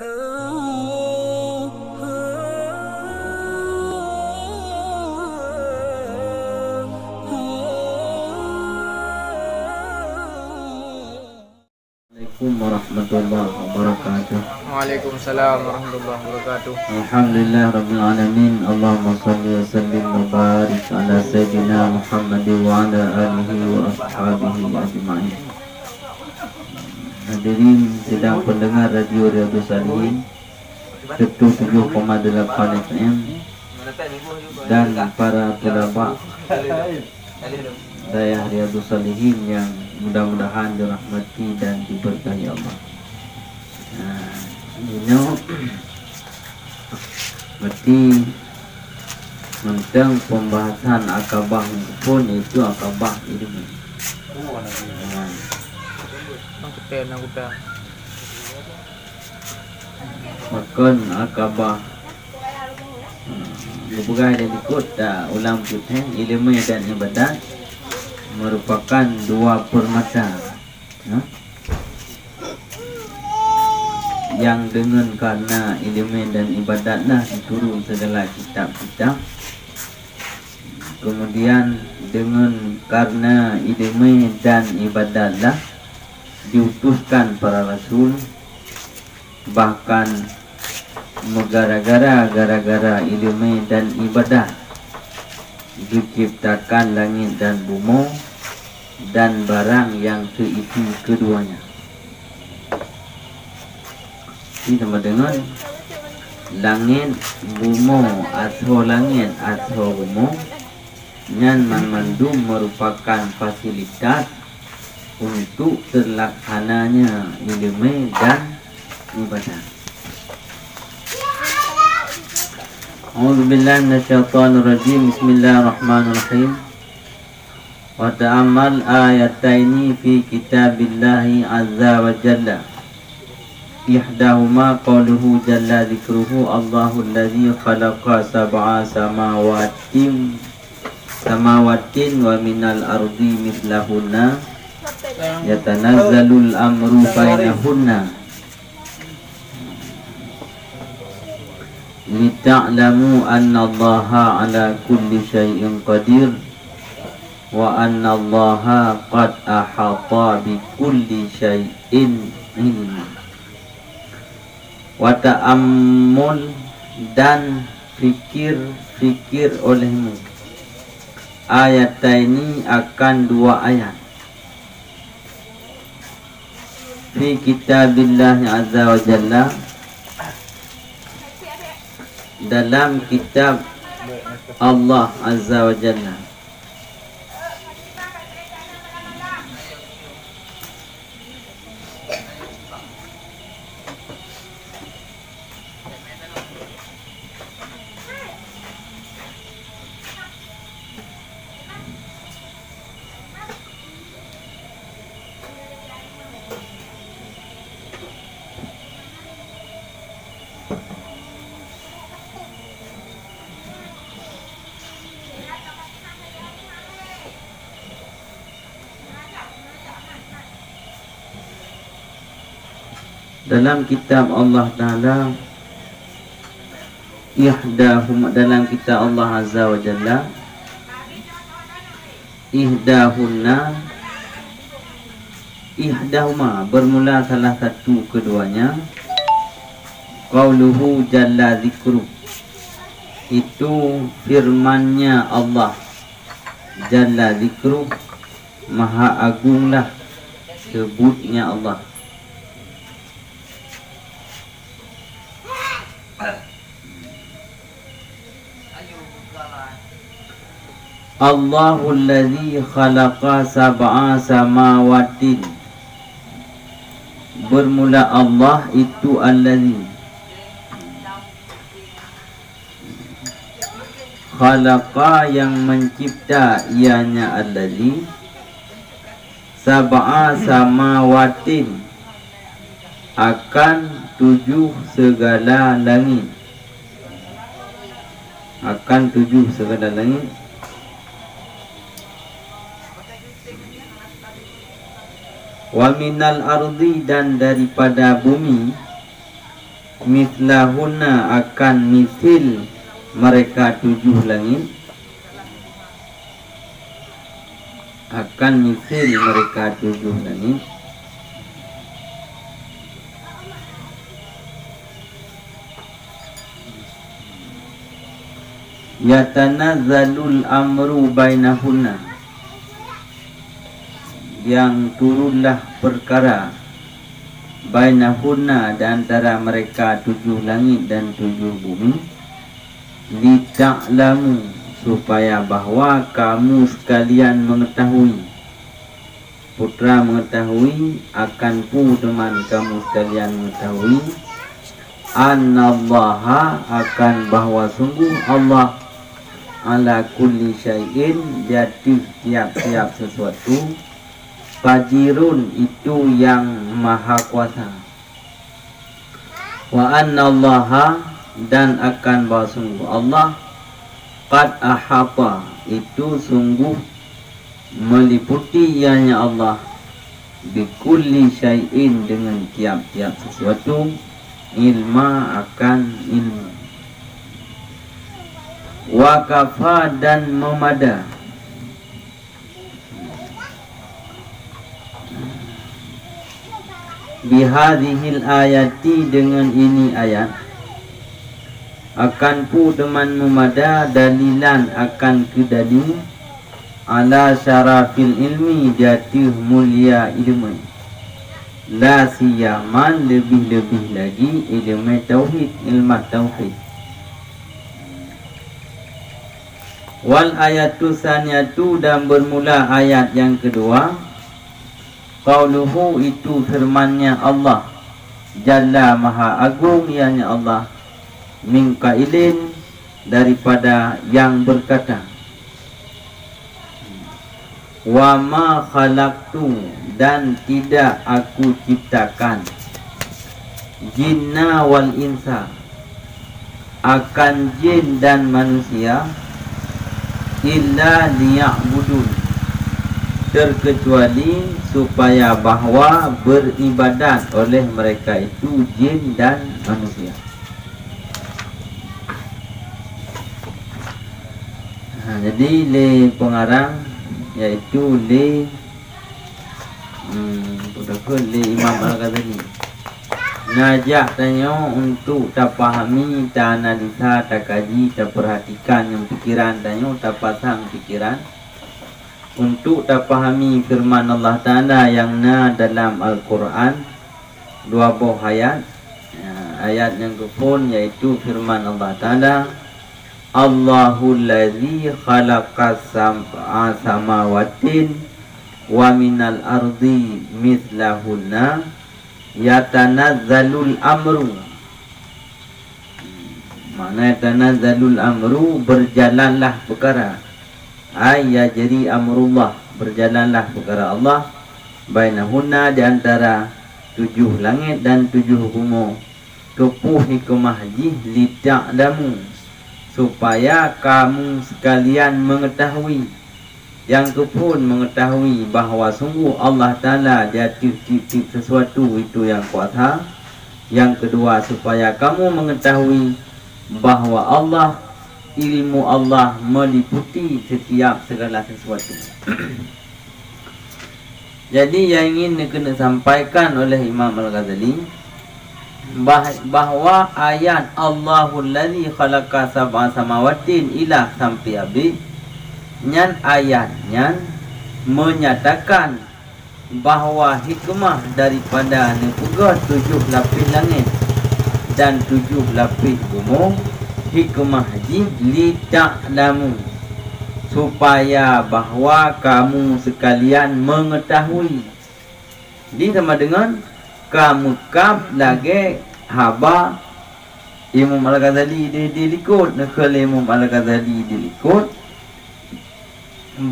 Assalamualaikum warahmatullahi wabarakatuh. Waalaikumsalam warahmatullahi wabarakatuh. Alhamdulillah rabbil alamin. Allahumma shalli wa sallim wa barik ala sayyidina Muhammad wa ala alihi wa ashabihi ajma'in. Hadirin sedang pendengar Radio Riyadhus Salihin 77,8 FM dan para tulaba Dayah Riyadhus Salihin yang mudah-mudahan dirahmati dan diberkahi Allah. Berarti tentang pembahasan akabah pun itu akabah ilmu. Makan akabah berbagai dan ikut ulang putih ilmu dan ibadat merupakan dua permata yang dengan karena ilmu dan ibadatlah diturun segala kitab-kitab, kemudian dengan karena ilmu dan ibadatlah diutuskan para rasul, bahkan gara-gara ilmu dan ibadah diciptakan langit dan bumi dan barang yang seisi keduanya. Ini sama dengan langit bumi atau langit atau bumi yang memandum merupakan fasilitas untuk terlaksananya ilmu dan ibadah. A'udzubillahi minasyaitonirrajim. Bismillahirrahmanirrahim. Wa ta'ammal ayataini fi kitabillahi azza wa jalla. Ihdahuma qawluhu jalla dzikruhu Allahu alladzi khalaqa sab'a samawatin wa minal ardi mithlahunna yatanazzalul amru bainahunna lita'lamu anna Allaha ala kulli syai'in qadir wa anna Allaha qad ahata bi kulli syai'in ilma. Wa ta'ammul dan fikir olehmu ayat ini akan dua ayat fi kitabillah azza wa jalla, dalam kitab Allah azza wa jalla. Dalam kitab Allah Ta'ala, ihdahum, dalam kitab Allah Azza wa Jalla, ihdahuma bermula salah satu keduanya, qauluhu jalla dzikru, itu firmannya Allah jalla dzikru, maha agunglah sebutnya Allah. Allahul ladzi khalaqa sab'a samawatin, bermula Allah itu alladzi khalaqa, yang mencipta, ianya alladzi sab'a samawatin, akan 7 segala langit, akan 7 segala langit. Wa minal ardi, dan daripada bumi, mislahunna akan misil mereka 7 langit, akan misil mereka 7 langit. Yatanazzalul amru bainahunna, yang turunlah perkara bainahunna di antara mereka 7 langit dan 7 bumi, lita'lamu, supaya bahwa kamu sekalian mengetahui, putra mengetahui, akan pu teman kamu sekalian mengetahui, annallaha, akan bahwa sungguh Allah, ala kulli syai'in, di atas tiap-tiap sesuatu, qadirun, itu yang maha kuasa, wa annallaha, dan akan bahwa sungguh Allah, qad ahata, itu sungguh meliputi ianya Allah, bikulli syai'in, dengan tiap-tiap sesuatu, ilma, akan ilmu, wa kafa, dan memada, bihadhil ayati, dengan ini ayat, akan pu teman memada, dalilan, akan kedalil, ala syarafil ilmi, jatuh mulia ilmu, la siyaman, lebih-lebih lagi ilmu tauhid, ilmu tauhid. Wal ayatu saniyatu, dan bermula ayat yang kedua, qauluhu, itu firmannya Allah, Jalla, maha agung ianya Allah, min qailin, daripada yang berkata, wa ma khalaqtu, dan tidak aku ciptakan, jinna wal insa, akan jin dan manusia, illa liya'budun, terkecuali supaya bahwa beribadat oleh mereka itu jin dan manusia. Jadi le pengarang, iaitu le Imam Al-Ghazali, ngajak tanya untuk tak fahami, tak analisa, tak kaji, tak perhatikan yang pikiran tanya, tak pasang pikiran, untuk tak fahami firman Allah Ta'ala yang dalam Al-Quran 2 buah ayat. Ayat yang kepun iaitu firman Allah Ta'ala, Allahul ladzi khalaqas sab'a samawatin wa minal ardi mithlahunna yatanazzalul amru. Mana yatanazzalul amru, berjalanlah perkara, yajri amrullah, berjalanlah perkara Allah, bainahunna, di antara 7 langit dan 7 bumi, kepuh hikmah jih, lita'lamu, supaya kamu sekalian mengetahui, yang kepun mengetahui bahawa sungguh Allah Ta'ala dia tip-tip sesuatu itu yang kuasa. Yang kedua, supaya kamu mengetahui bahawa Allah, ilmu Allah meliputi setiap segala sesuatu. Jadi yang ingin kena sampaikan oleh Imam Al-Ghazali, bahawa ayat Allahul ladzi khalaqa sab'a samawatin ila sampai habis, nyan ayatnya menyatakan bahawa hikmah daripada nepugah 7 lapis langit dan 7 lapis bumi, hikmah haji lita'lamu, supaya bahawa kamu sekalian mengetahui. Ini sama dengan kamu kap lagi haba Imam Al-Ghazali dilikut, nakal Imam Al-Ghazali dilikut,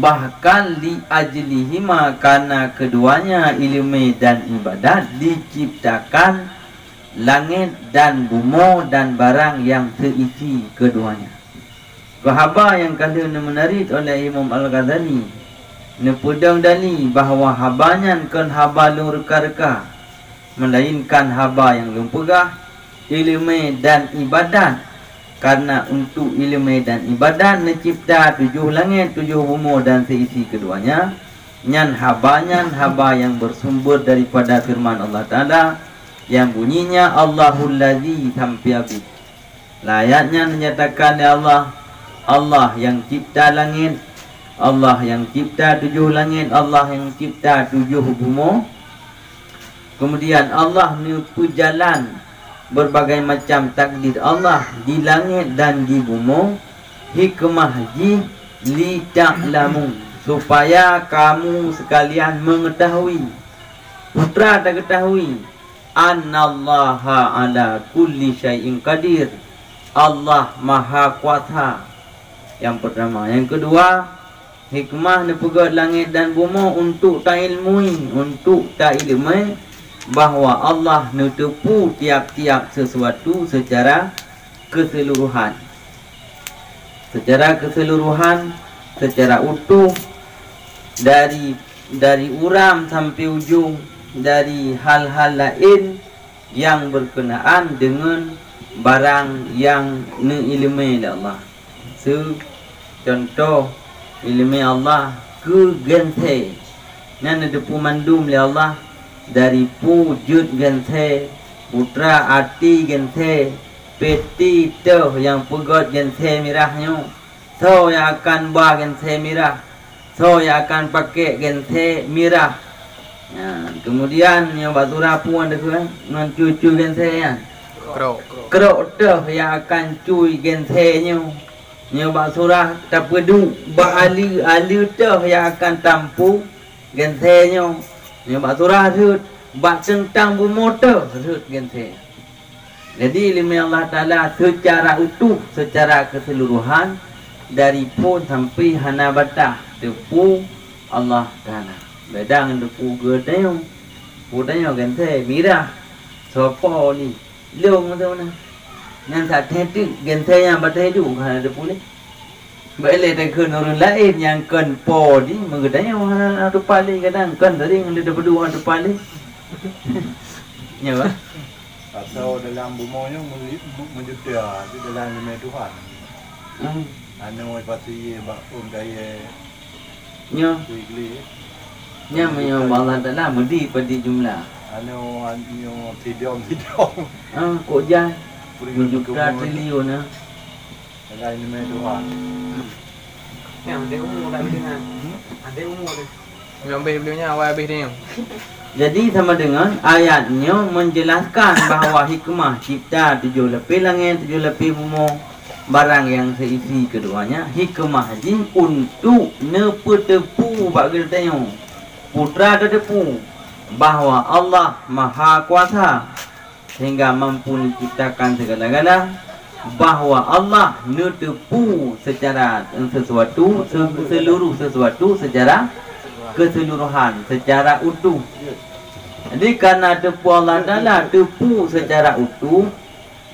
bahkan li ajlihima, karena keduanya ilmu dan ibadat diciptakan langit dan bumi dan barang yang terisi keduanya. Kehaba yang kali menarik oleh Imam Al-Ghazali, nepudang dali bahawa habanya kan haba lung reka-reka, melainkan haba yang lung pegah, ilmu dan ibadat. Karena untuk ilmu dan ibadat mencipta 7 langit, 7 bumi dan seisi keduanya. Nyan haba yang bersumber daripada firman Allah Ta'ala yang bunyinya Allahul Ladzi sampai habis. Layaknya menyatakan ya Allah, Allah yang cipta langit, Allah yang cipta 7 langit, Allah yang cipta 7 bumi. Kemudian Allah nipu jalan berbagai macam takdir Allah di langit dan di bumi. Hikmah ji li ta'lamu, supaya kamu sekalian mengetahui. Putra tak ketahui annallaha ala kulli syai'in qadir, Allah maha kuasa. Yang pertama. Yang kedua, hikmah nepegat langit dan bumi untuk tak ilmui, untuk tak ilmui bahawa Allah netepu tiap-tiap sesuatu secara keseluruhan. Secara keseluruhan, secara utuh, dari uram sampai ujung, dari hal-hal lain yang berkenaan dengan barang yang neilmi oleh Allah. Contoh ilmi Allah ke gente nan depu mandum oleh Allah dari wujud gente, putra ati gente, peti teh yang pegot gente mirahnya, so yang akan buah gente mirah, so yang akan pakai gente mirah. Ya, kemudian yang batura pun ada kan, non cucu gente ya. Kerok teh yang akan cuy gente nya. Nya basurah tak pedu, ali teh yang akan tampu gente nya. Nya basurah rut, bak tentang bermotor rut gente. Jadi ilmu Allah Ta'ala secara utuh, secara keseluruhan, dari pun sampai hana batah tepu Allah Ta'ala. Bedang tepu gedeng, putanya gente mirah, sopo ni, leung macam mana? Nan tak tetu, gente yang batah itu hana tepu ni. Boleh tekun orang lain yang kan po ni, mengadanya hana ada paling kadang kan tadi yang ada berdua ada paling. Ya pak. Atau dalam bumonya menjuta di dalam ilmu Tuhan. Anu pasti bak gaya. Nya. Weekly. Nya menyo Allah Taala mudi pada jumlah. Anu tidiom. Kok jah. Menjuta triliun ah. Dalam ilmu Tuhan. Yang ada umur dah dengan. Ada umur dia. Yang beliaunya awal habis dia. Jadi sama dengan ayatnya menjelaskan bahawa hikmah cipta 7 lepih langit, 7 lepih bumi, barang yang seisi keduanya. Hikmah jin untuk nepetepu bagi tanya. Putra tetepu bahawa Allah maha kuasa sehingga mampu menciptakan segala-gala, bahawa Allah netepu secara sesuatu, seluruh sesuatu secara keseluruhan, secara utuh. Jadi karena tepu Allah Ta'ala tepu secara utuh,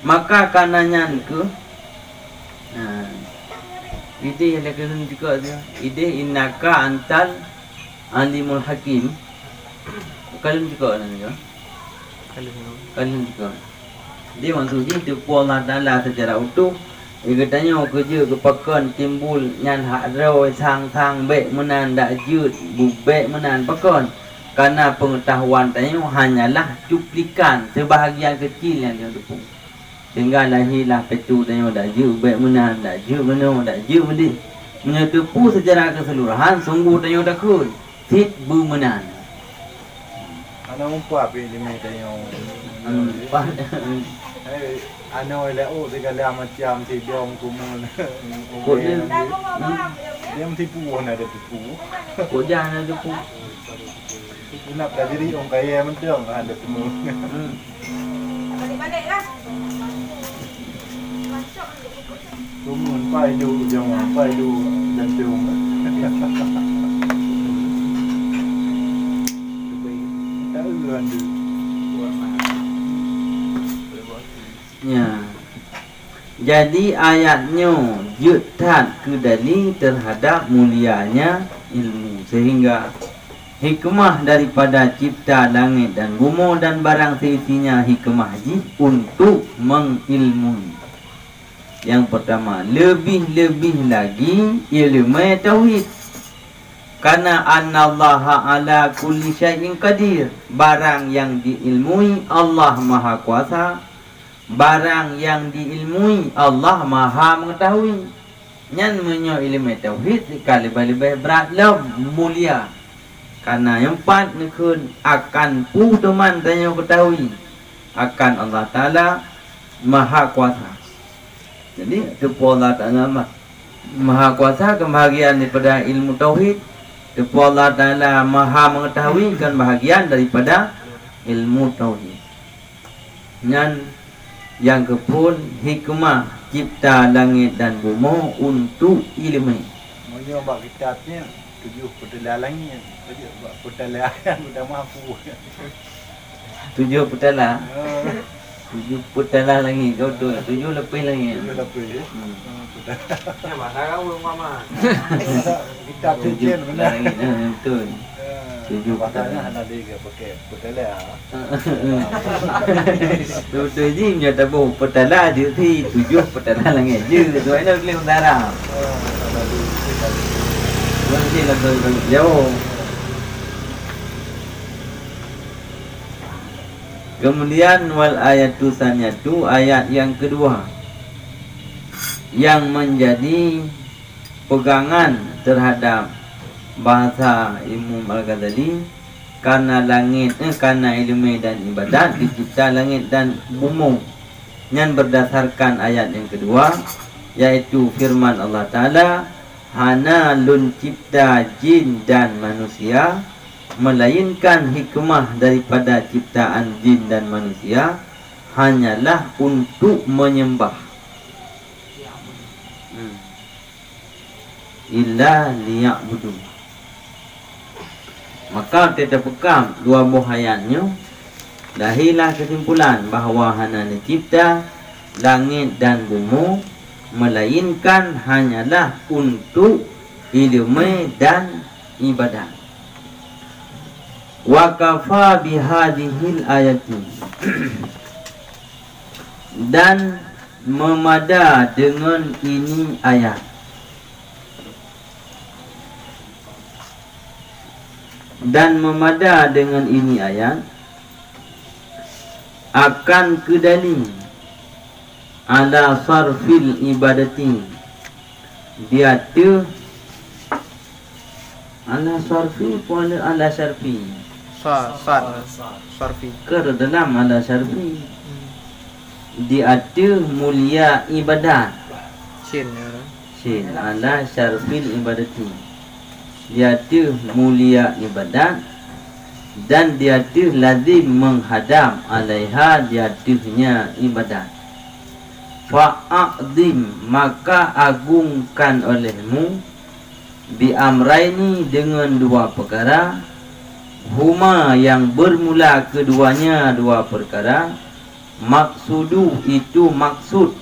maka kananya ke ide yang kena juga dia. Ide innaka antal alimul hakim. Kalian juga nanti kan? Kalian juga. Dia maksudnya tepu Allah Ta'ala secara utuh. Dia katanya kerja kepakan timbul nyan hak rawi sang baik menan dak jut baik menan pakan. Karena pengetahuan tanya hanyalah cuplikan sebahagian kecil yang dia tepung. Sehingga lahirlah petu tanya dak jut baik menan dak jut mana dak jut benda. Menyetepu secara keseluruhan sungguh tanya dak kun. Sit bu menan. Ana umpa api di mai tanya. Ano leo segala macam tidiom kumun. Dia mentipu ada tipu. Kok jangan ada tipu. Nak dah jadi orang kaya mentang ada tipu. Balik-baliklah. Kumun pai du jangan pai du dan tium. Tahu kan du. Ya. Jadi ayatnya jutat kedali terhadap mulianya ilmu, sehingga hikmah daripada cipta langit dan bumi dan barang seisinya hikmah haji untuk mengilmui. Yang pertama, lebih-lebih lagi ilmu tauhid. Karena annallaha ala kulli syai'in qadir. Barang yang diilmui Allah Maha Kuasa. Barang yang diilmui Allah Maha mengetahui. Nyan menyo ilmu tauhid sekali lebih berat mulia. Karena yang empat nekun akan teman tanya ketahui akan Allah Ta'ala Maha Kuasa. Jadi tepu Allah Ta'ala Maha Kuasa kebahagiaan daripada ilmu tauhid. Tepu Allah Ta'ala Maha mengetahui kan bahagian daripada ilmu tauhid. Yang kepun hikmah cipta langit dan bumi untuk ilmu. Moyo bab kitabnya 7 petala langit. 7 petala yang sudah mampu. 7 petala. 7 petala langit kau tu. 7 lebih langit. 7 lebih. Ya mana kau mama. Kitab tu benar. Betul. 7 Patahnya ada dia pakai petala. Tu je dia tak boleh petala dia si 7 petala langit je. Tu ada boleh utara. Nanti lah jauh. Kemudian wal ayatu saniyatu, ayat yang kedua yang menjadi pegangan terhadap bahasa Imam Al-Ghazali. Karena langit karena ilmu dan ibadat dicipta langit dan bumi. Yang berdasarkan ayat yang kedua, yaitu firman Allah Ta'ala, hana lun cipta jin dan manusia, melainkan hikmah daripada ciptaan jin dan manusia hanyalah untuk menyembah. Illa liya'budu. Maka kita pekam dua buah ayatnya, dahilah kesimpulan bahawa hana dicipta langit dan bumi melainkan hanyalah untuk ilmu dan ibadat. Wa kafa bihadhil ayati. Dan memada dengan ini ayat. Dan memada dengan ini ayat akan kedali ala sarfil ibadati. Dia tu ala sarfi pun ala sarfi. Sarfi ke dalam ala sarfi. Dia tu mulia ibadat. Sin ala sarfil ibadati. Dia tu mulia ibadat dan dia tu lazim menghadam alaiha, dia tuhnya ibadat. Fa'adzim, maka agungkan olehmu bi amraini, dengan dua perkara, huma yang bermula keduanya dua perkara, maksudu itu maksud,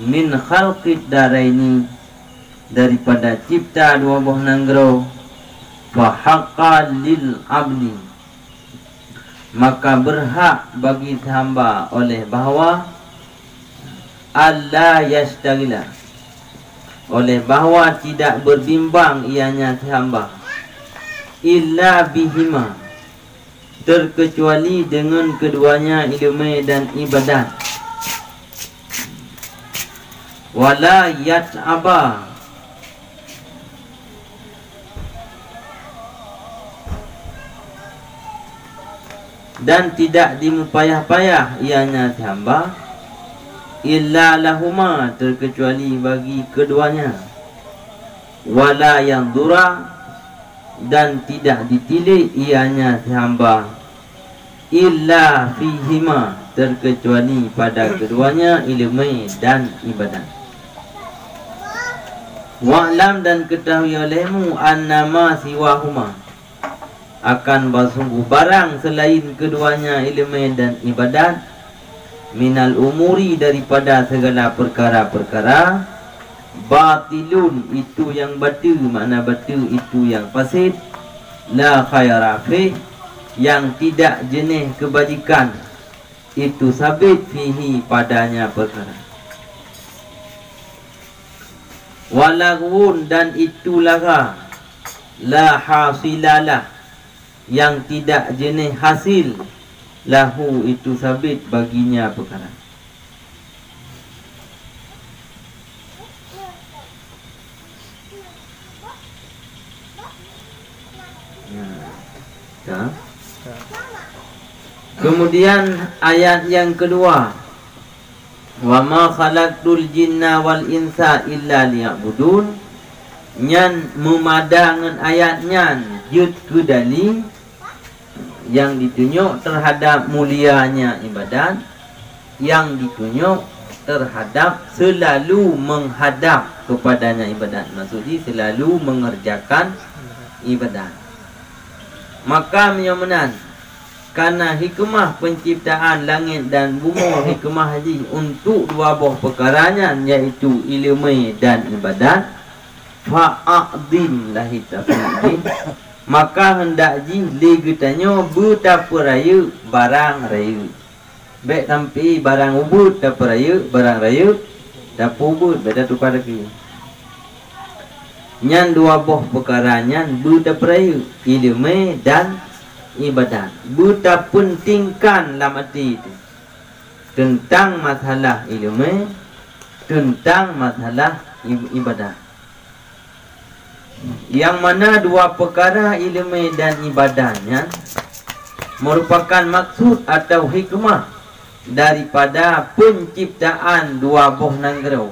min khalqid daraini, daripada cipta dua buah nanggro, fa haqqa lil abdi, maka berhak bagi hamba oleh bahawa Allah yastagila, oleh bahawa tidak berbimbang ianya hamba, illa bihima, terkecuali dengan keduanya ilmu dan ibadat, wala yat'aba, dan tidak dimupayah-payah ianya hamba, illa lahuma, terkecuali bagi keduanya, wala yang dura, dan tidak ditilik ianya hamba, illa fihima, terkecuali pada keduanya ilmu dan ibadat. Wa'lam, dan ketahui olehmu, annama siwahuma, akan bersungguh barang selain keduanya ilmu dan ibadat, minal umuri, daripada segala perkara-perkara, batilun, itu yang batil, makna batil itu yang fasid, la khaira fi, yang tidak jenis kebajikan itu sabit fihi padanya perkara. Walaghun, dan itu lara, la hasilalah, yang tidak jenis hasil, lahu itu sabit baginya perkara. Ya. Kemudian ayat yang kedua, wa ma khalaqtul jinna wal insa illa liya'budun, nyan memadang ayat nyan jut kedali yang ditunjuk terhadap mulianya ibadat, yang ditunjuk terhadap selalu menghadap kepadanya ibadat, maksudnya selalu mengerjakan ibadat. Maka menyomenan karena hikmah penciptaan langit dan bumi, hikmah haji untuk dua buah perkaranya, iaitu ilmu dan ibadat. Fa'adin lahi tafidin, maka hendak ji legetanyo betapa raya barang raya. Baik tampi barang ubud tapa raya, barang raya tapa ubud, beda tukar lagi. Nyan dua buah perkara nyan betapa raya, ilmu dan ibadat. Betapa pentingkan dalam arti itu tentang masalah ilmu, tentang masalah ibadat. Yang mana dua perkara ilmu dan ibadahnya merupakan maksud atau hikmah daripada penciptaan dua buah nanggro.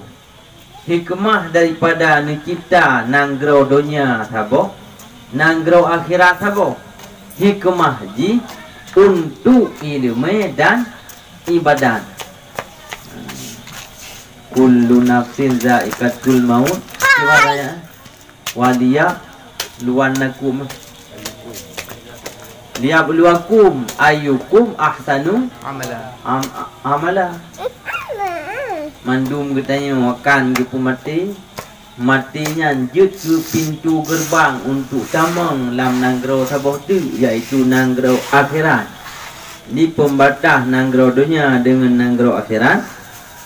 Hikmah daripada mencipta nanggro dunia sabo, nanggro akhirat sabo. Hikmah ji untuk ilmu dan ibadat. Kullu nafsin za'iqatul maut. Gimana? Waliya luwanakum liyabluwakum ayyukum ahsanu amala. Mandum katanya makan ke pemati, matinya jut ke pintu gerbang untuk tamang lam nanggro sabah tu, iaitu nanggro akhirat. Di pembatas nanggro dunia dengan nanggro akhirat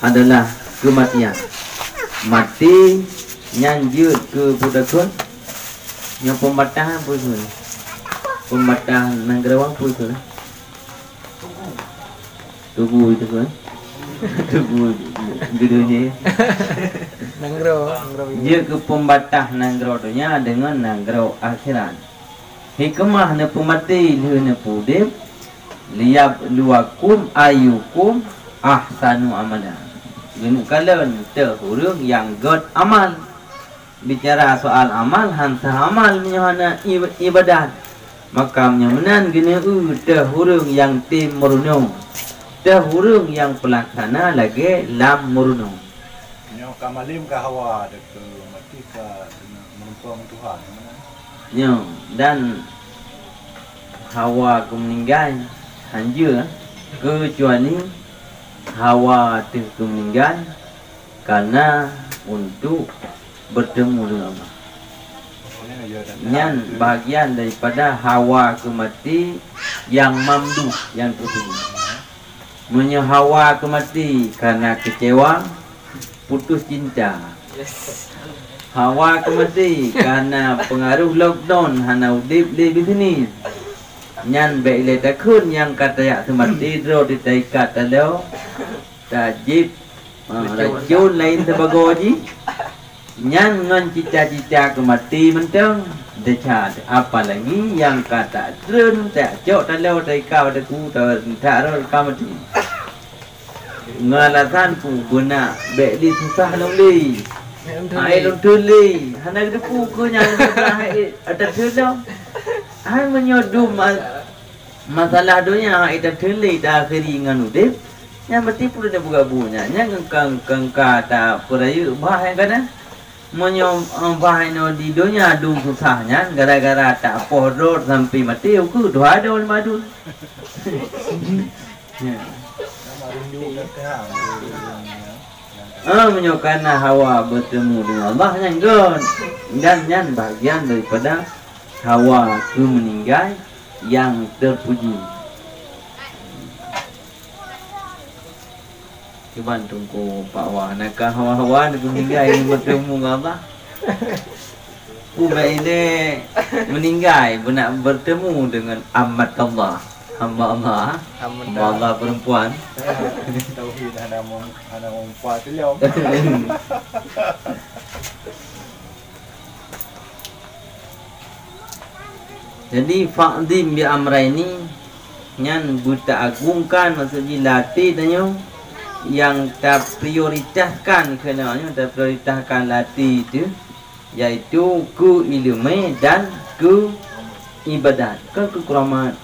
adalah kematian. Mati nyanjut ke budakun, yang pembatahan pun tu, pembatahan nanggrawang pun tu, tugu itu kan, tugu dudunya, nanggraw, dia ke pembatah nanggraw dunia dengan nanggraw akhirat. Hikmah na pemati lihna pudip, liyab luakum ayukum ahsanu amala. Genu kalian terhurung yang god amal. Bicara soal amal, hantar amal menyahana ibadat. Maka menyamenan gini terhurung yang tim merunung, terhurung yang pelaksana lagi lam merunung. Nyo kamalim ke hawa dekat mati ke menumpang Tuhan. Nyo dan hawa ke meninggal hanja kecuali hawa tu meninggal karena untuk bertemu dengan Allah. Nyan bahagian daripada hawa ke mati yang mamdu, yang tertinggi. Punya hawa ke mati karena kecewa, putus cinta. Hawa ke mati karena pengaruh lockdown, hana udip di sini. Nyan baik takun yang kata ya semati dro di taikat talo tajib racun lain sebagai nyan ngan cita-cita ke mati mentang decat, apalagi yang kata trun tak jauh talo taikau deku tak ro kamati ngalasan pu guna baik di susah loli ai dong tuli hana deku ko nyang ada telo. Hai menyodum masalah dunia itu terlih dah keringan udip, yang berarti perlu dia buka bunya, yang kang kata perayu bahaya kan? Menyom bahaya di dunia dum susahnya, gara-gara tak pohdor sampai mati, aku dua ada orang madu. Menyokana hawa bertemu dengan Allah yang gon dan yang bagian daripada Hawa ke meninggal yang terpuji. Cuba tunggu Pak Wah nak hawa-hawa nak meninggal yang bertemu dengan Allah. Ubah ini meninggal nak bertemu dengan amat Allah, hamba Allah, hamba Allah perempuan. Tauhid anak perempuan tu liau. Jadi fa'dim bi amraini nyan buta agungkan maksudnya latih tanya yang tak prioritaskan kenanya tak prioritaskan latih itu iaitu ku ilmu dan ku ibadat ke keramat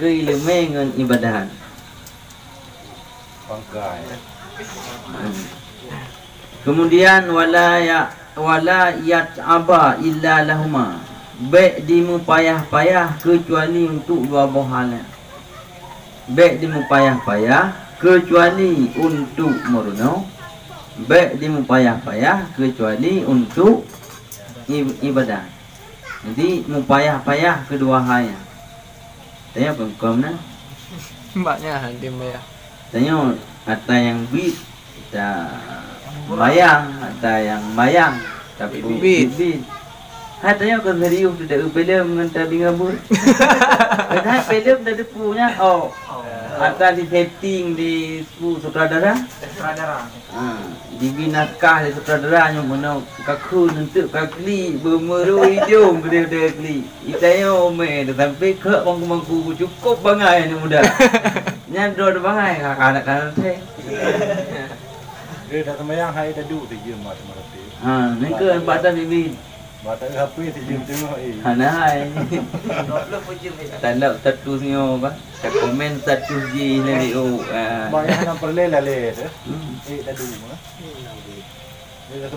ke ilmu dengan ibadat Bangkai. kemudian wala yat'aba illa lahuma baik dimu payah-payah kecuali untuk dua bohalan baik dimu payah-payah kecuali untuk merenung baik dimu payah-payah kecuali untuk ibadah. Jadi mupayah-payah kedua hal. Tanya pengkom na. Mbaknya dia bayar. Tanya ada yang bid, ada bayang, ada yang bayang, tapi bid. Hai tanya kan serius tidak film mengenai bingabut. Hai film dah punya. Oh. Ada di setting di sutradara. Dibina naskah di sutradara yang mana kaku untuk kakli bermeru hidung gede-gede kli. Itanya ome sampai ke bangku-bangku cukup bangai ni muda. Nya dor bangai anak-anak teh. Dia dah sembahyang hai dah duduk je mak mati. Ni ke badan bibi. Mata HP tu je tengok Hanai. Tak nak statusnya apa? Tak komen status je ni oh. Banyak nak perle lah le. Dah duduk.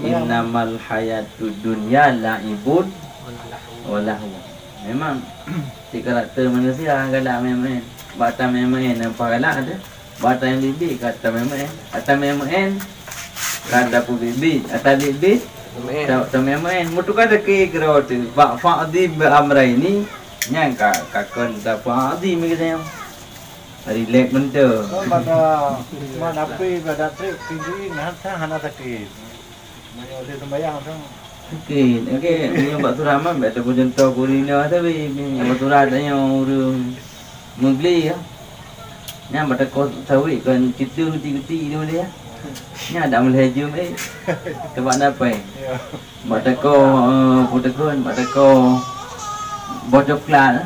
Innamal hayatud dunya la'ibun wa lahu. Memang si karakter manusia galak main-main. Bata main-main apa galak ada? Bata yang bibi kata main-main. Kata main-main. Kata pu bibi, kata bibi. Tak main-main. Mutu kata ke kira tu. Fa'di bi amraini nyang kakon tak fa'di mi kata yang. Relax benda. Mana api pada trip tinggi nak hana sakit. Mana ada sembahyang tu. Okey, ni buat surah mah betul pun contoh kurina tapi ni buat surah tanya orang Mugli ya. Ni ada kau tahu kan cerita geti-geti dia dia. Ni ada melaju Sebab apa? Buat kau putakun, buat kau bocok kelas.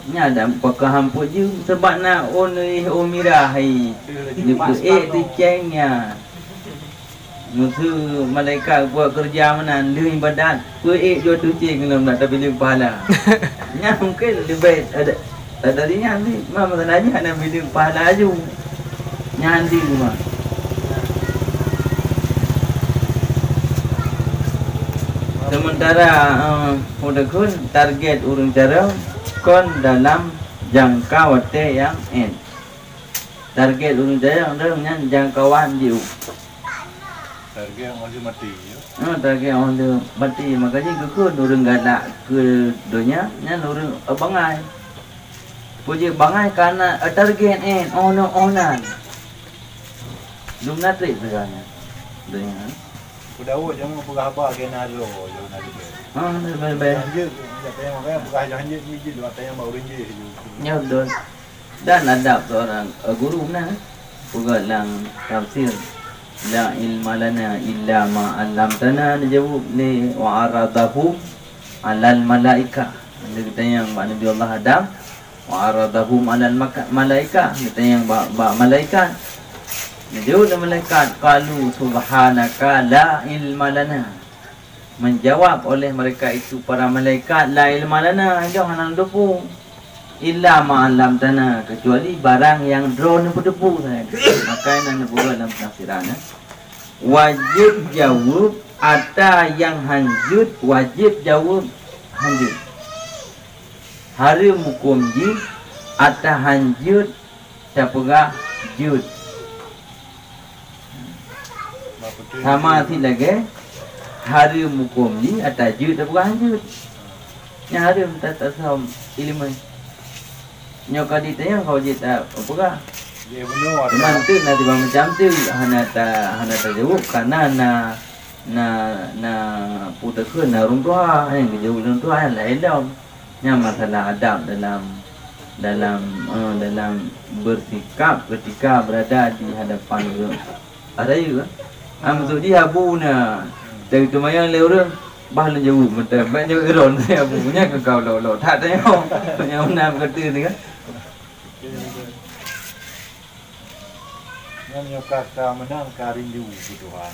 Ni ada pakar hamput je sebab nak mirah hai. Dia di cengnya. Musuh malaikat buat kerja mana dia ibadat. Puik dia tu cing dalam nak tapi dia pahala. Nya mungkin lebih ada tadinya ni mama tanya nak bila pahala aju. Nya andi rumah. Sementara udakun target urang cara kon dalam jangka waktu yang end. Target urang cara dengan jangkauan dia. Target yang masih mati. Target orang tu mati. Makanya kekun orang galak ke dunia. Yang orang bangai. Puji bangai karena target end. Onan. Belum natrik sebenarnya. Dunia. Sudah awak jangan berkhabar kena lo. Jangan ada. Baik-baik. Jangan yang makan bukan jangan ni je. Yang baru je. Ya betul. Dan adab seorang guru mana. Pugalang tafsir. La ilma lana illa ma 'allamtana dijawab ni wa aradahu 'alal malaika. Dia kata yang Nabi Allah Adam wa aradahum 'alal malaika. Dia kata yang malaikat. Dijawab oleh malaikat qalu subhanaka la ilma lana. Menjawab oleh mereka itu para malaikat la ilma lana jangan depu illa ma 'allamtana kecuali barang yang drone berdebu saya. Maka yang buat dalam tafsiran wajib jawab ada yang hanjut wajib jawab hanjut. Hari hukum ji ada hanjut tapga jud. Sama si lagi hari mukum ni atas jut dah bukan jut. Yang hari tak tahu ilmu. Nyo kadi tanya kau je tak apa kah? Dia benar. Teman tu nanti bang macam tu hana tak jawab karena na putar ke na orang tua yang jauh orang tua yang lain dah. Yang masalah adab dalam bersikap ketika berada di hadapan ada juga. Maksud dia abu na dari tu mayang le orang bahalan jauh betul banyak iron saya abu punya ke kau lo tak tengok yang nam kata ni kan. Yang nyokaka menang karindu Tuhan.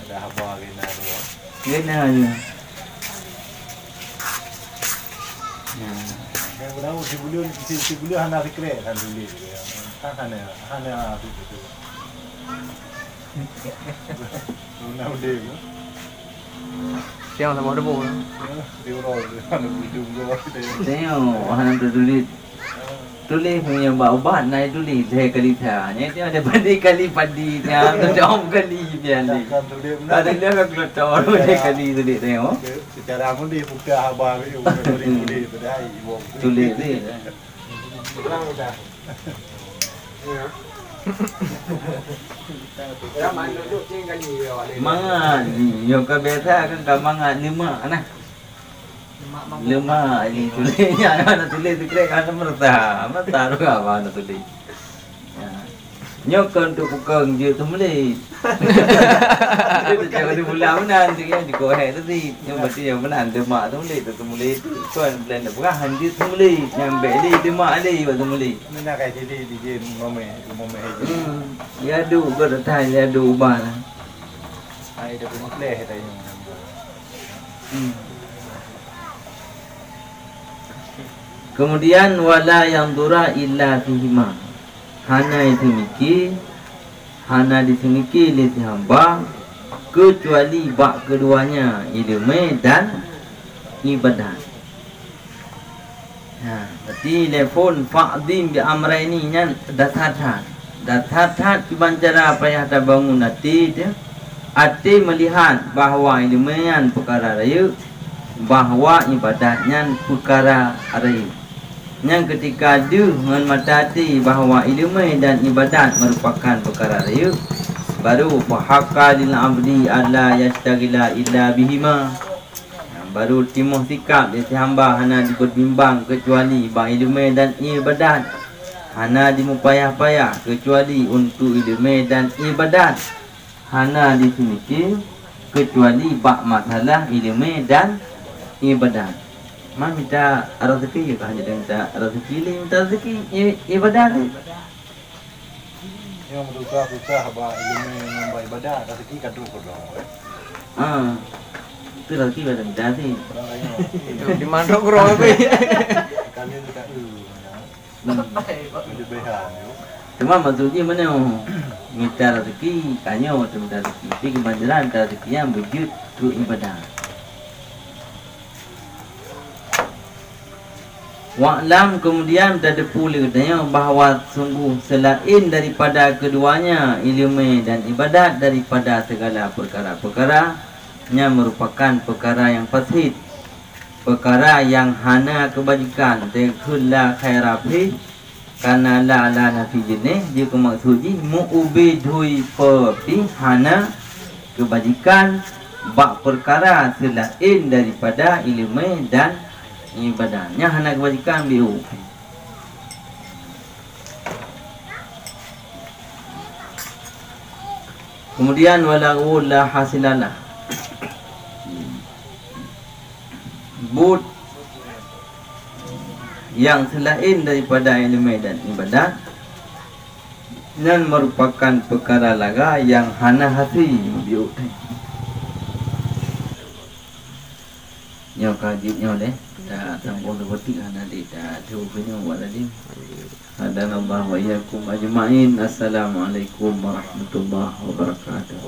Ada haba kena tu. Kena je. Yang benar si bulan hana fikir kan dulu. Kan hana itu. Benar dia. Siang sama ada bola. Dia orang hana hidup dia. Tengok hana tulis punya ubat naik tulis saya kali tanya dia ada banding kali padi nya jom kali dia ni. Ada dia kan keluar dia kali tulis tengok. Secara pun dia buka haba dia tulis pedai ibu. Tulis ni. Kurang dah. Ya. Ya mana duk tinggal ni awak. Mangan ni yo ka biasa kan ka mangan lima nah. Lima ini tulisnya ada tulis kira kan merta tu apa nak tulis. Nyokon tu bukan je tu mulai. Itu jangan dimulai mana tu yang dikohek tadi. Yang berarti yang mana tu mak tu mulai tu tuan plan dah bukan handi tu mulai yang beli tu mak ali tu mulai. Mana kai jadi DJ mame. Ya du bertai ya du ubah lah. Ai dah pun play tadi. Kemudian wala yang dura illa fihima. Hana itu mikir, hana disemiki oleh si hamba kecuali bak keduanya ilmu dan ibadah. Berarti telefon fa'dim bi amraini nya dathat. Dathat dibancara apa yang ada bangun hati dia. Hati melihat bahawa ilmu yang perkara raya, bahawa ibadatnya perkara raya. Yang ketika dia dengan mata hati bahawa ilmu dan ibadat merupakan perkara raya, baru fahaqqa lil abdi alla yastaghila illa bihima. Baru timuh sikap dia si hamba hana diberbimbang kecuali bah ilmu dan ibadat. Hana dimupayah-payah kecuali untuk ilmu dan ibadat. Hana disemiki kecuali bak masalah ilmu dan ibadat. Mak minta rezeki ke hanya minta rezeki ni minta rezeki ibadah ni. Yang susah bah ilmu yang ibadah rezeki kadu kodong. Itu rezeki pada minta sih. Di mana kurang apa? Kami tak Jadi behan. Cuma maksudnya mana minta rezeki kanyo minta rezeki. Tapi kebanjiran minta rezeki yang wujud tu ibadah. Wa'lam kemudian ada pula katanya bahawa sungguh selain daripada keduanya ilmu dan ibadat daripada segala perkara-perkara yang merupakan perkara yang fasid, perkara yang hana kebajikan, tekhulla khairafi karena la nafi jenis dia maksudnya mu'ubidhui perpi hana kebajikan bak perkara selain daripada ilmu dan ibadahnya hana kebajikan biu. Kemudian walau la hasilalah. But yang selain daripada ilmu dan ibadah dan merupakan perkara laga yang hana hasil biu. Nyo kajibnya deh. Tambah seperti nanti dah cukup waladi. Hadanallahu wa iyyakum ajma'in. Assalamualaikum warahmatullahi wabarakatuh.